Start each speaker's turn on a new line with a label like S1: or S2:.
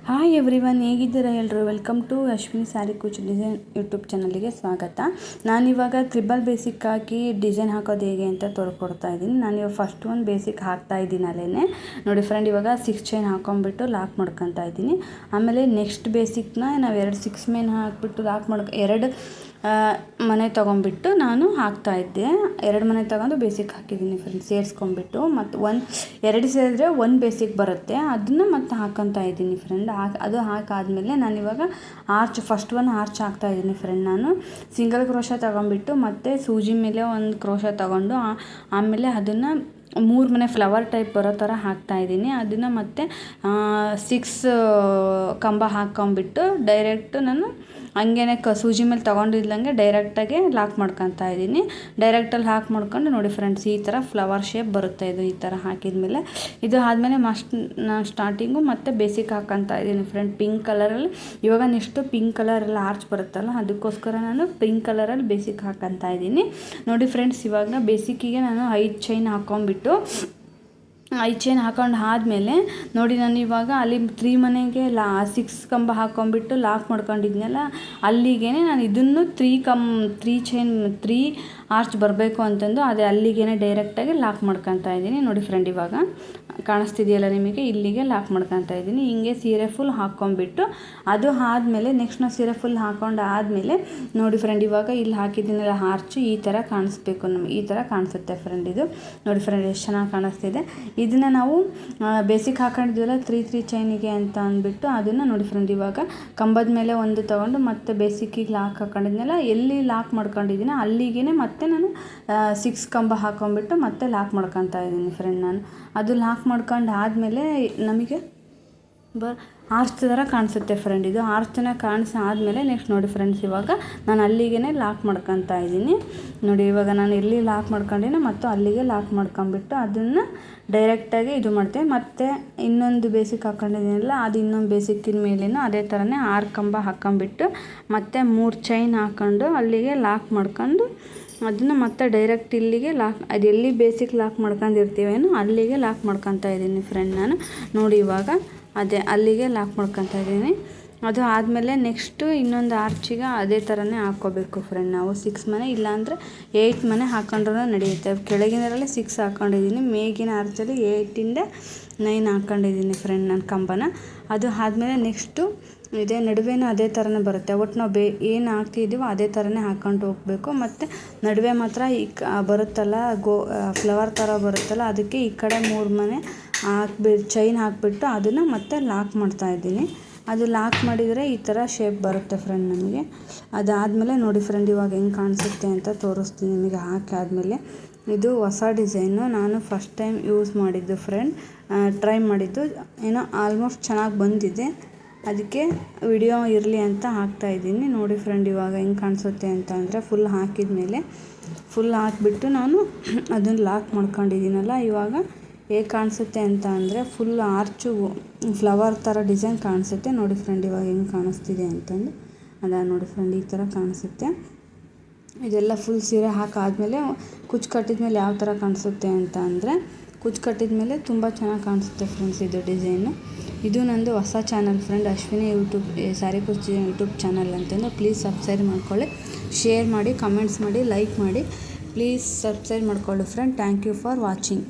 S1: Hi everyone, ಹೇಗಿದ್ದೀರಾ ಎಲ್ಲರೂ? Welcome to Ashwini sari kuch design YouTube ಚಾನಲ್ಗೆ ಸ್ವಾಗತ. ನಾನಿವಾಗ ತ್ರಿಬಲ್ ಬೇಸಿಕ್ ಹಾಕಿ ಡಿಸೈನ್ ಹಾಕೋದು ಹೇಗೆ ಅಂತ ತೋರ್ಕೊಡ್ತಾ ಇದ್ದೀನಿ. ನಾನಿವಾಗ ಫಸ್ಟ್ ಒಂದು ಬೇಸಿಕ್ ಹಾಕ್ತಾ ಇದ್ದೀನಿ ಅಲ್ಲೇ ನೋಡಿ ಫ್ರೆಂಡ್. ಇವಾಗ 6 ಚೈನ್ ಹಾಕೊಂಡ್ಬಿಟ್ಟು ಲಾಕ್ ಮಾಡ್ಕೊತಾ ಇದ್ದೀನಿ. ಆಮೇಲೆ ನೆಕ್ಸ್ಟ್ ಬೇಸಿಕ್ನ ನಾವು 2 6 ಮೇನ್ ಹಾಕ್ಬಿಟ್ಟು ಲಾಕ್ ಎರಡು ಮನೆ ತೊಗೊಂಡ್ಬಿಟ್ಟು ನಾನು ಹಾಕ್ತಾಯಿದ್ದೆ. 2 ಮನೆ ತೊಗೊಂಡು ಬೇಸಿಕ್ ಹಾಕಿದ್ದೀನಿ ಫ್ರೆಂಡ್ಸ್, ಸೇರಿಸ್ಕೊಂಡ್ಬಿಟ್ಟು. ಮತ್ತು 2 ಸೇರಿದ್ರೆ 1 ಬೇಸಿಕ್ ಬರುತ್ತೆ, ಅದನ್ನು ಮತ್ತೆ ಹಾಕ್ಕೊತಾ ಇದ್ದೀನಿ ಫ್ರೆಂಡ್. ಅದು ಹಾಕಾದ್ಮೇಲೆ ನಾನಿವಾಗ ಫಸ್ಟ್ ಒಂದು ಆರ್ಚ್ ಹಾಕ್ತಾಯಿದ್ದೀನಿ ಫ್ರೆಂಡ್. ನಾನು ಸಿಂಗಲ್ ಕ್ರೋಶ ತೊಗೊಂಡ್ಬಿಟ್ಟು ಮತ್ತು ಸೂಜಿ ಮೇಲೆ ಒಂದು ಕ್ರೋಶ ತೊಗೊಂಡು ಆಮೇಲೆ ಅದನ್ನು 3 ಮನೆ ಫ್ಲವರ್ ಟೈಪ್ ಬರೋ ಥರ ಹಾಕ್ತಾಯಿದ್ದೀನಿ. ಅದನ್ನು ಮತ್ತೆ 6 ಕಂಬ ಹಾಕ್ಕೊಂಬಿಟ್ಟು ಡೈರೆಕ್ಟ್ ನಾನು ಹಂಗೇನೆ ಸೂಜಿ ಮೇಲೆ ತೊಗೊಂಡಿದ್ದಂಗೆ ಡೈರೆಕ್ಟಾಗಿ ಲಾಕ್ ಮಾಡ್ಕೊತಾ ಇದ್ದೀನಿ. ಡೈರೆಕ್ಟಲ್ಲಿ ಹಾಕ್ ಮಾಡ್ಕೊಂಡು ನೋಡಿ ಫ್ರೆಂಡ್ಸ್, ಈ ಥರ ಫ್ಲವರ್ ಶೇಪ್ ಬರುತ್ತೆ. ಇದು ಈ ಥರ ಹಾಕಿದ್ಮೇಲೆ ಇದು ಆದಮೇಲೆ ನಾನು ಸ್ಟಾರ್ಟಿಂಗು ಮತ್ತೆ ಬೇಸಿಕ್ ಹಾಕ್ಕೊತಾ ಇದ್ದೀನಿ ಫ್ರೆಂಡ್, ಪಿಂಕ್ ಕಲರಲ್ಲಿ. ಇವಾಗ ನೆಕ್ಸ್ಟು ಪಿಂಕ್ ಕಲರೆಲ್ಲ ಆರ್ಚ್ ಬರುತ್ತಲ್ಲ, ಅದಕ್ಕೋಸ್ಕರ ನಾನು ಪಿಂಕ್ ಕಲರಲ್ಲಿ ಬೇಸಿಕ್ ಹಾಕ್ಕೊತಾ ಇದ್ದೀನಿ. ನೋಡಿ ಫ್ರೆಂಡ್ಸ್, ಇವಾಗ ಬೇಸಿಕ್ಕಿಗೆ ನಾನು 5 ಚೈನ್ ಹಾಕ್ಕೊಂಬಿಟ್ಟು 5 ಚೈನ್ ಹಾಕೊಂಡು ಆದಮೇಲೆ ನೋಡಿ, ನಾನು ಇವಾಗ ಅಲ್ಲಿ 3 ಮನೆಗೆ 6 ಕಂಬ ಹಾಕ್ಕೊಂಬಿಟ್ಟು ಲಾಕ್ ಮಾಡ್ಕೊಂಡಿದ್ನಲ್ಲ, ಅಲ್ಲಿಗೆ ನಾನು ಇದನ್ನು 3 ಚೈನ್ 3 ಆರ್ಚ್ ಬರಬೇಕು ಅಂತಂದು ಅಲ್ಲಿಗೆ ಡೈರೆಕ್ಟಾಗಿ ಲಾಕ್ ಮಾಡ್ಕೊತಾ ಇದ್ದೀನಿ. ನೋಡಿ ಫ್ರೆಂಡ್, ಇವಾಗ ಕಾಣಿಸ್ತಿದೆಯಲ್ಲ ನಿಮಗೆ, ಇಲ್ಲಿಗೆ ಲಾಕ್ ಮಾಡ್ಕೊತಾ ಇದ್ದೀನಿ. ಹಿಂಗೆ ಸೀರೆ ಫುಲ್ ಹಾಕ್ಕೊಂಬಿಟ್ಟು ಅದು ಆದಮೇಲೆ ನೆಕ್ಸ್ಟ್ ನಾವು ಸೀರೆ ಫುಲ್ ಹಾಕ್ಕೊಂಡು ಆದಮೇಲೆ ನೋಡಿ ಫ್ರೆಂಡ್, ಇವಾಗ ಇಲ್ಲಿ ಹಾಕಿದ್ದೀನಲ್ಲ ಆರ್ಚು, ಈ ಥರ ಕಾಣಿಸ್ಬೇಕು ನಮಗೆ, ಈ ಥರ ಕಾಣಿಸುತ್ತೆ ಫ್ರೆಂಡ್. ಇದು ನೋಡಿ ಫ್ರೆಂಡ್, ಎಷ್ಟು ಚೆನ್ನಾಗಿ ಕಾಣಿಸ್ತಿದೆ. ಇದನ್ನು ನಾವು ಬೇಸಿಕ್ ಹಾಕೊಂಡಿದ್ವಲ್ಲ 3 ಚೈನಿಗೆ ಅಂತ ಅಂದ್ಬಿಟ್ಟು ಅದನ್ನು ನೋಡಿ ಫ್ರೆಂಡ್, ಇವಾಗ ಕಂಬದ ಮೇಲೆ ಒಂದು ತೊಗೊಂಡು ಮತ್ತೆ ಬೇಸಿಕ್ಕಿಗೆ ಲಾಕ್ ಹಾಕೊಂಡಿದ್ನಲ್ಲ, ಎಲ್ಲಿ ಲಾಕ್ ಮಾಡ್ಕೊಂಡಿದ್ದೀನಿ ಅಲ್ಲಿಗೆ ಮತ್ತೆ ನಾನು 6 ಕಂಬ ಹಾಕ್ಕೊಂಬಿಟ್ಟು ಮತ್ತೆ ಲಾಕ್ ಮಾಡ್ಕೊತಾ ಇದ್ದೀನಿ ಫ್ರೆಂಡ್. ನಾನು ಅದು ಲಾಕ್ ಮಾಡ್ಕೊಂಡು ಆದಮೇಲೆ ನಮಗೆ ಆರ್ಚ್ ಥರ ಕಾಣಿಸುತ್ತೆ ಫ್ರೆಂಡ್. ಇದು ಆರ್ಚ್ ಚೆನ್ನಾಗಿ ಕಾಣಿಸಿ ಆದಮೇಲೆ ನೆಕ್ಸ್ಟ್ ನೋಡಿ ಫ್ರೆಂಡ್ಸ್, ಇವಾಗ ನಾನು ಅಲ್ಲಿಗೆ ಲಾಕ್ ಮಾಡ್ಕೊತಾ ಇದ್ದೀನಿ. ನೋಡಿ, ಇವಾಗ ನಾನು ಎಲ್ಲಿ ಲಾಕ್ ಮಾಡ್ಕೊಂಡಿನ ಮತ್ತು ಅಲ್ಲಿಗೆ ಲಾಕ್ ಮಾಡ್ಕೊಂಬಿಟ್ಟು ಅದನ್ನು ಡೈರೆಕ್ಟಾಗಿ ಇದು ಮಾಡ್ತೇವೆ. ಮತ್ತು ಇನ್ನೊಂದು ಬೇಸಿಕ್ ಹಾಕ್ಕೊಂಡಿದ್ದೀನಲ್ಲ, ಅದು ಇನ್ನೊಂದು ಬೇಸಿಕ್ಕಿನ ಮೇಲೇನು ಅದೇ ಥರನೇ 6 ಕಂಬ ಹಾಕ್ಕೊಂಬಿಟ್ಟು ಮತ್ತು 3 ಚೈನ್ ಹಾಕ್ಕೊಂಡು ಅಲ್ಲಿಗೆ ಲಾಕ್ ಮಾಡ್ಕೊಂಡು ಅದನ್ನು ಮತ್ತೆ ಡೈರೆಕ್ಟ್ ಇಲ್ಲಿಗೆ ಲಾಕ್, ಅದು ಎಲ್ಲಿ ಬೇಸಿಕ್ ಲಾಕ್ ಮಾಡ್ಕೊಂಡಿರ್ತೀವೇನೋ ಅಲ್ಲಿಗೆ ಲಾಕ್ ಮಾಡ್ಕೊತಾ ಇದ್ದೀನಿ ಫ್ರೆಂಡ್. ನಾನು ನೋಡಿ ಇವಾಗ ಅಲ್ಲಿಗೆ ಲಾಕ್ ಮಾಡ್ಕೊತಾ ಇದ್ದೀನಿ. ಅದು ಆದಮೇಲೆ ನೆಕ್ಸ್ಟು ಇನ್ನೊಂದು ಆರ್ಚಿಗೆ ಅದೇ ಥರನೇ ಹಾಕ್ಕೋಬೇಕು ಫ್ರೆಂಡ್. ನಾವು 6 ಮನೆ ಇಲ್ಲಾಂದರೆ 8 ಮನೆ ಹಾಕ್ಕೊಂಡ್ರೂ ನಡೆಯುತ್ತೆ. ಕೆಳಗಿನರಲ್ಲಿ 6 ಹಾಕ್ಕೊಂಡಿದ್ದೀನಿ, ಮೇಗಿನ ಆರ್ಚಲ್ಲಿ 8ಇಂದ 9 ಹಾಕ್ಕೊಂಡಿದ್ದೀನಿ ಫ್ರೆಂಡ್ ನಾನು ಕಂಬನ. ಅದು ಆದಮೇಲೆ ನೆಕ್ಸ್ಟು ಇದೇ ನಡುವೆನೂ ಅದೇ ಥರನೇ ಬರುತ್ತೆ. ಒಟ್ಟು ನಾವು ಏನು ಹಾಕ್ತಿದ್ದೀವೋ ಅದೇ ಥರನೇ ಹಾಕ್ಕೊಂಡು ಹೋಗಬೇಕು. ಮತ್ತು ನಡುವೆ ಮಾತ್ರ ಬರುತ್ತಲ್ಲ ಫ್ಲವರ್ ಥರ ಬರುತ್ತಲ್ಲ, ಅದಕ್ಕೆ ಈ ಕಡೆ 3 ಮನೆ ಚೈನ್ ಹಾಕಿಬಿಟ್ಟು ಅದನ್ನು ಮತ್ತೆ ಲಾಕ್ ಮಾಡ್ತಾಯಿದ್ದೀನಿ. ಅದು ಲಾಕ್ ಮಾಡಿದರೆ ಈ ಥರ ಶೇಪ್ ಬರುತ್ತೆ ಫ್ರೆಂಡ್ ನಮಗೆ. ಅದಾದಮೇಲೆ ನೋಡಿ ಫ್ರೆಂಡ್, ಇವಾಗ ಹೆಂಗೆ ಕಾಣಿಸುತ್ತೆ ಅಂತ ತೋರಿಸ್ತೀನಿ ನಿಮಗೆ. ಹಾಕಾದ್ಮೇಲೆ ಇದು ಹೊಸ ಡಿಸೈನು, ನಾನು ಫಸ್ಟ್ ಟೈಮ್ ಯೂಸ್ ಮಾಡಿದ್ದು ಫ್ರೆಂಡ್, ಟ್ರೈ ಮಾಡಿದ್ದು. ಏನೋ ಆಲ್ಮೋಸ್ಟ್ ಚೆನ್ನಾಗಿ ಬಂದಿದೆ, ಅದಕ್ಕೆ ವಿಡಿಯೋ ಇರಲಿ ಅಂತ ಹಾಕ್ತಾಯಿದ್ದೀನಿ. ನೋಡಿ ಫ್ರೆಂಡ್, ಇವಾಗ ಹೆಂಗೆ ಕಾಣಿಸುತ್ತೆ ಅಂತ ಅಂದರೆ ಫುಲ್ ಹಾಕಿದ ಫುಲ್ ಹಾಕಿಬಿಟ್ಟು ನಾನು ಅದನ್ನು ಲಾಕ್ ಮಾಡ್ಕೊಂಡಿದ್ದೀನಲ್ಲ, ಇವಾಗ ಹೇಗೆ ಕಾಣಿಸುತ್ತೆ ಅಂತ ಅಂದರೆ ಫುಲ್ ಆರ್ಚು ಫ್ಲವರ್ ಥರ ಡಿಸೈನ್ ಕಾಣಿಸುತ್ತೆ. ನೋಡಿ ಫ್ರೆಂಡ್, ಇವಾಗ ಹೆಂಗೆ ಕಾಣಿಸ್ತಿದೆ ಅಂತಂದು ನೋಡಿ ಫ್ರೆಂಡ್, ಈ ಥರ ಕಾಣಿಸುತ್ತೆ. ಇದೆಲ್ಲ ಫುಲ್ ಸೀರೆ ಹಾಕಾದ್ಮೇಲೆ ಕುಚ್ಚು ಕಟ್ಟಿದ್ಮೇಲೆ ಯಾವ ಥರ ಕಾಣಿಸುತ್ತೆ ಅಂತ ಅಂದರೆ, ಕುಚ್ಚು ಕಟ್ಟಿದ್ಮೇಲೆ ತುಂಬ ಚೆನ್ನಾಗಿ ಕಾಣಿಸುತ್ತೆ ಫ್ರೆಂಡ್ಸ್ ಇದು ಡಿಸೈನು. ಇದು ನಂದು ಹೊಸ channel friend, Ashwini sari kuch YouTube channel ಅಂತಂದು. ಪ್ಲೀಸ್ ಸಬ್ಸ್ಕ್ರೈಬ್ ಮಾಡ್ಕೊಳ್ಳಿ, ಶೇರ್ ಮಾಡಿ, ಕಮೆಂಟ್ಸ್ ಮಾಡಿ, ಲೈಕ್ ಮಾಡಿ. ಪ್ಲೀಸ್ ಸಬ್ಸ್ಕ್ರೈಬ್ ಮಾಡ್ಕೊಳ್ಳಿ friend. Thank you for watching.